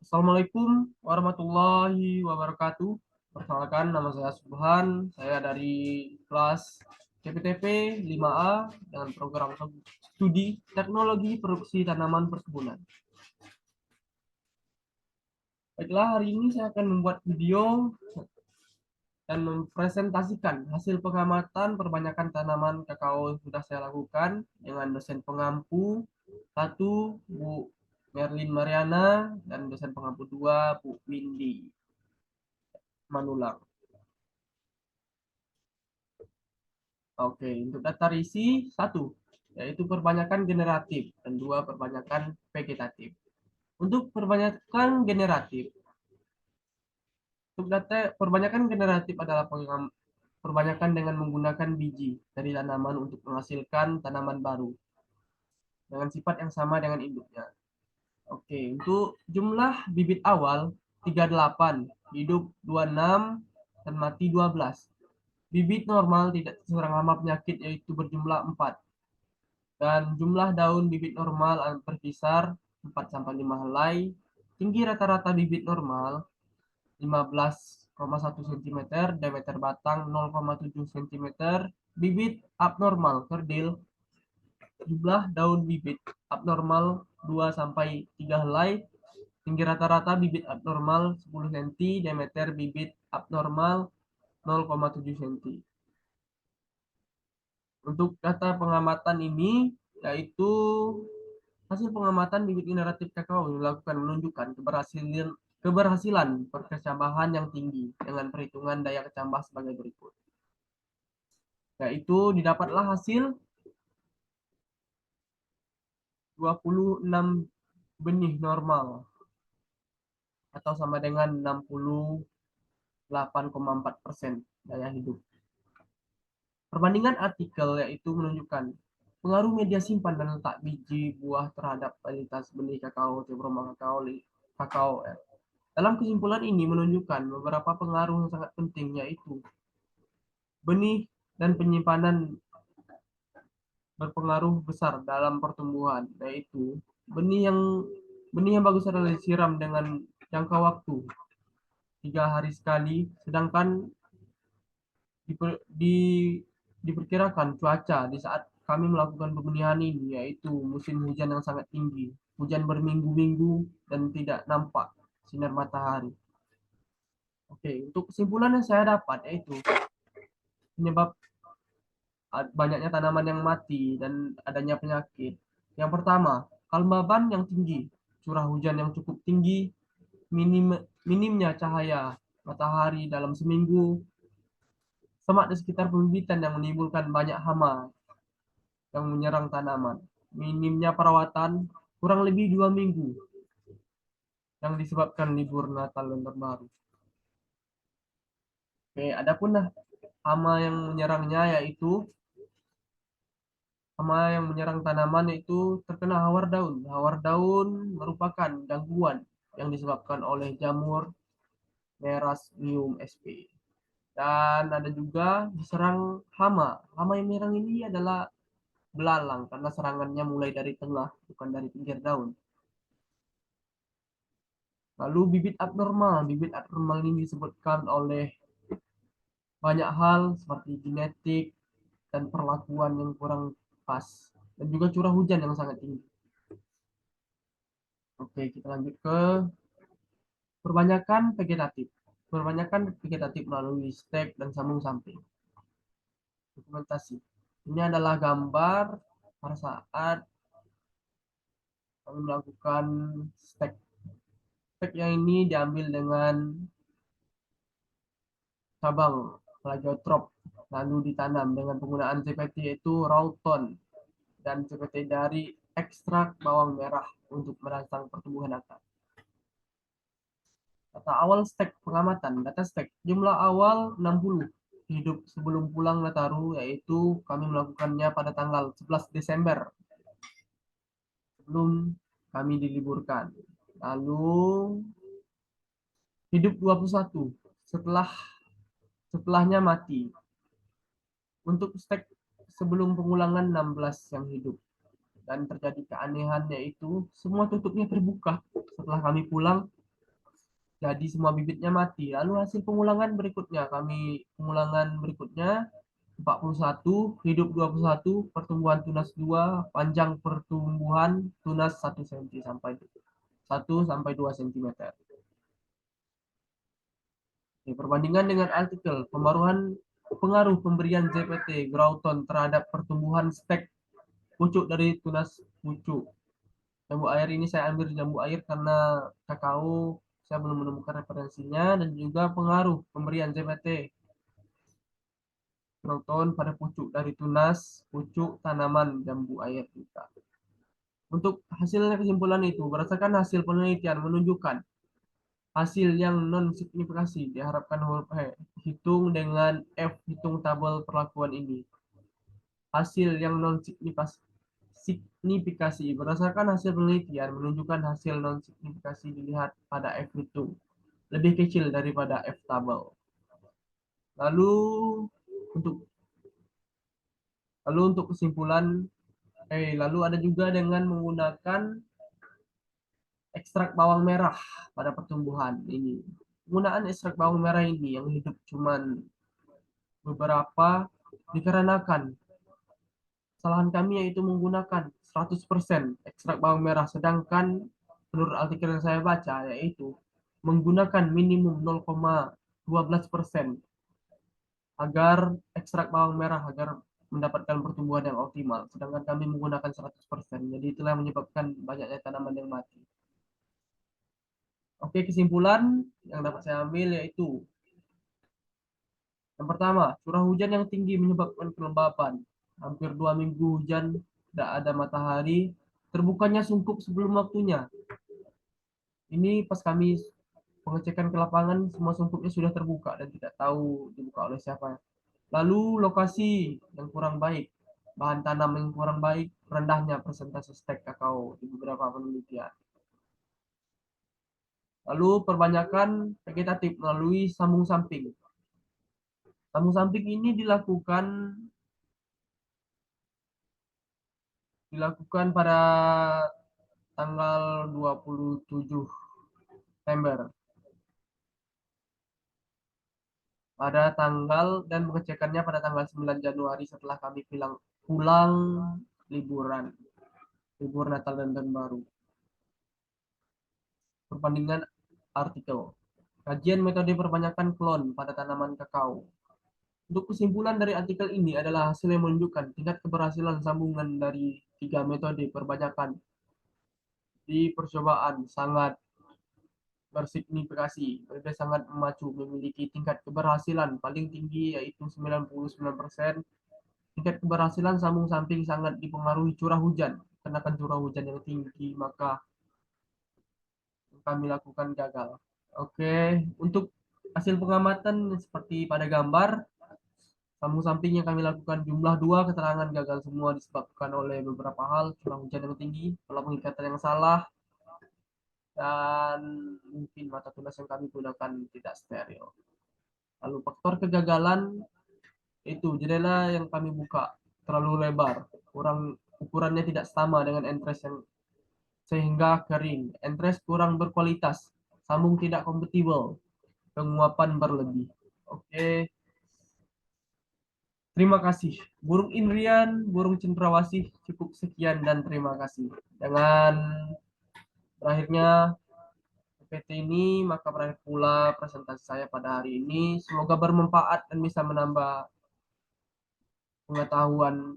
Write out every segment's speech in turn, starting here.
Assalamualaikum warahmatullahi wabarakatuh. Perkenalkan, nama saya Subhan. Saya dari kelas CPTP 5A dengan program studi Teknologi Produksi Tanaman Perkebunan. Baiklah, hari ini saya akan membuat video dan mempresentasikan hasil pengamatan perbanyakan tanaman kakao yang sudah saya lakukan dengan dosen pengampu satu Bu Merlin Mariana dan dosen pengampu dua Bu Windy Manulang. Oke, untuk data risi satu, yaitu perbanyakan generatif, dan dua perbanyakan vegetatif. Untuk perbanyakan generatif, untuk data perbanyakan generatif adalah perbanyakan dengan menggunakan biji dari tanaman untuk menghasilkan tanaman baru dengan sifat yang sama dengan induknya. Oke, untuk jumlah bibit awal 38, hidup 26, dan mati 12. Bibit normal tidak terserang hama penyakit yaitu berjumlah 4. Dan jumlah daun bibit normal berkisar 4 sampai 5 helai. Tinggi rata-rata bibit normal 15,1 cm, diameter batang 0,7 cm. Bibit abnormal kerdil, jumlah daun bibit abnormal 2 sampai 3 helai. Tinggi rata-rata bibit abnormal 10 cm, diameter bibit abnormal 0,7 cm. Untuk data pengamatan ini, yaitu hasil pengamatan bibit generatif kakao yang dilakukan menunjukkan keberhasilan perkecambahan yang tinggi dengan perhitungan daya kecambah sebagai berikut. Yaitu didapatlah hasil 26 benih normal atau sama dengan 68,4% daya hidup. Perbandingan artikel yaitu menunjukkan pengaruh media simpan dan letak biji buah terhadap kualitas benih kakao, Theobroma kakao. Dalam kesimpulan ini menunjukkan beberapa pengaruh yang sangat penting, yaitu benih dan penyimpanan berpengaruh besar dalam pertumbuhan, yaitu benih yang benih yang bagus adalah disiram dengan jangka waktu 3 hari sekali, sedangkan di, diperkirakan cuaca di saat kami melakukan pembenihan ini yaitu musim hujan yang sangat tinggi, hujan berminggu-minggu dan tidak nampak sinar matahari. Oke, untuk kesimpulan yang saya dapat yaitu penyebab banyaknya tanaman yang mati dan adanya penyakit. Yang pertama, kelembaban yang tinggi, curah hujan yang cukup tinggi, minimnya cahaya matahari dalam seminggu, semak di sekitar pembibitan yang menimbulkan banyak hama yang menyerang tanaman, minimnya perawatan kurang lebih 2 minggu yang disebabkan libur Natal dan Tahun Baru. Oke, adapun hama yang menyerangnya yaitu hama yang menyerang tanaman yaitu terkena hawar daun. Hawar daun merupakan gangguan yang disebabkan oleh jamur Merasmium sp. Dan ada juga diserang hama. Hama yang menyerang ini adalah belalang karena serangannya mulai dari tengah, bukan dari pinggir daun. Lalu bibit abnormal. Bibit abnormal ini disebutkan oleh banyak hal seperti genetik dan perlakuan yang kurang pas. Dan juga curah hujan yang sangat tinggi. Oke, kita lanjut ke perbanyakan vegetatif. Perbanyakan vegetatif melalui stek dan sambung samping. Dokumentasi. Ini adalah gambar pada saat kami melakukan stek. Stek yang ini diambil dengan cabang plagiautrop lalu ditanam dengan penggunaan CPT yaitu Rawton dan CPT dari ekstrak bawang merah untuk merangsang pertumbuhan akar. Data awal stek pengamatan, data stek jumlah awal 60, hidup sebelum pulang Nataru yaitu kami melakukannya pada tanggal 11 Desember sebelum kami diliburkan. Lalu hidup 21 setelahnya mati. Untuk stek sebelum pengulangan 16 yang hidup. Dan terjadi keanehan yaitu semua tutupnya terbuka setelah kami pulang Jadi semua bibitnya mati. Lalu hasil pengulangan berikutnya 41, hidup 21, pertumbuhan tunas 2, panjang pertumbuhan tunas 1 cm sampai 2 cm. Oke, perbandingan dengan artikel pengaruh pemberian ZPT Grouton terhadap pertumbuhan stek pucuk dari tunas pucuk. Jambu air ini saya ambil jambu air karena kakao saya belum menemukan referensinya, dan juga pengaruh pemberian ZPT Grouton pada pucuk dari tunas pucuk tanaman jambu air juga. Untuk hasilnya kesimpulan itu berdasarkan hasil penelitian menunjukkan hasil yang non signifikasi diharapkan huruf H. Hitung dengan F, hitung tabel perlakuan ini. Hasil yang non signifikasi berdasarkan hasil penelitian menunjukkan hasil non signifikasi dilihat pada F hitung lebih kecil daripada F tabel. Lalu untuk untuk kesimpulan, lalu ada juga dengan menggunakan ekstrak bawang merah pada pertumbuhan ini. Penggunaan ekstrak bawang merah ini yang hidup cuman beberapa dikarenakan kesalahan kami yaitu menggunakan 100% ekstrak bawang merah, sedangkan menurut artikel yang saya baca yaitu menggunakan minimum 0,12% agar ekstrak bawang merah agar mendapatkan pertumbuhan yang optimal, sedangkan kami menggunakan 100%. Jadi itulah yang menyebabkan banyaknya tanaman yang mati. Oke, kesimpulan yang dapat saya ambil yaitu yang pertama, curah hujan yang tinggi menyebabkan kelembapan. Hampir 2 minggu hujan, tidak ada matahari, terbukanya sungkup sebelum waktunya. Ini pas kami pengecekan ke lapangan, semua sungkupnya sudah terbuka dan tidak tahu dibuka oleh siapa. Lalu lokasi yang kurang baik, bahan tanam yang kurang baik, rendahnya persentase stek kakao di beberapa penelitian. Lalu perbanyakan vegetatif melalui sambung samping. Sambung samping ini dilakukan pada tanggal 27 September. Pada tanggal dan pengecekannya pada tanggal 9 Januari setelah kami pulang liburan, libur Natal dan Tahun Baru. Perbandingan artikel. Kajian metode perbanyakan klon pada tanaman kakao. Untuk kesimpulan dari artikel ini adalah hasil yang menunjukkan tingkat keberhasilan sambungan dari 3 metode perbanyakan di percobaan sangat bersignifikasi. Mereka sangat memacu, memiliki tingkat keberhasilan paling tinggi yaitu 99%. Tingkat keberhasilan sambung samping sangat dipengaruhi curah hujan. Karena kan curah hujan yang tinggi, maka kami lakukan gagal. Oke, untuk hasil pengamatan seperti pada gambar, sambung samping yang kami lakukan jumlah 2, keterangan gagal semua disebabkan oleh beberapa hal, curah hujan yang tinggi, pola pengikatan yang salah, dan mungkin mata tunas yang kami gunakan tidak steril. Lalu faktor kegagalan itu jendela yang kami buka terlalu lebar, ukurannya tidak sama dengan entres yang sehingga kering. Entres kurang berkualitas, sambung tidak kompatibel, penguapan berlebih. Oke, terima kasih. Burung Indrian, burung cendrawasih, cukup sekian dan terima kasih. Dengan berakhirnya PT ini, maka berakhir pula presentasi saya pada hari ini. Semoga bermanfaat dan bisa menambah pengetahuan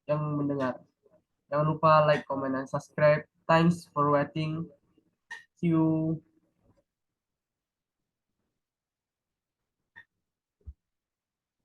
yang mendengar. Jangan lupa like, comment, dan subscribe. Thanks for waiting. See you.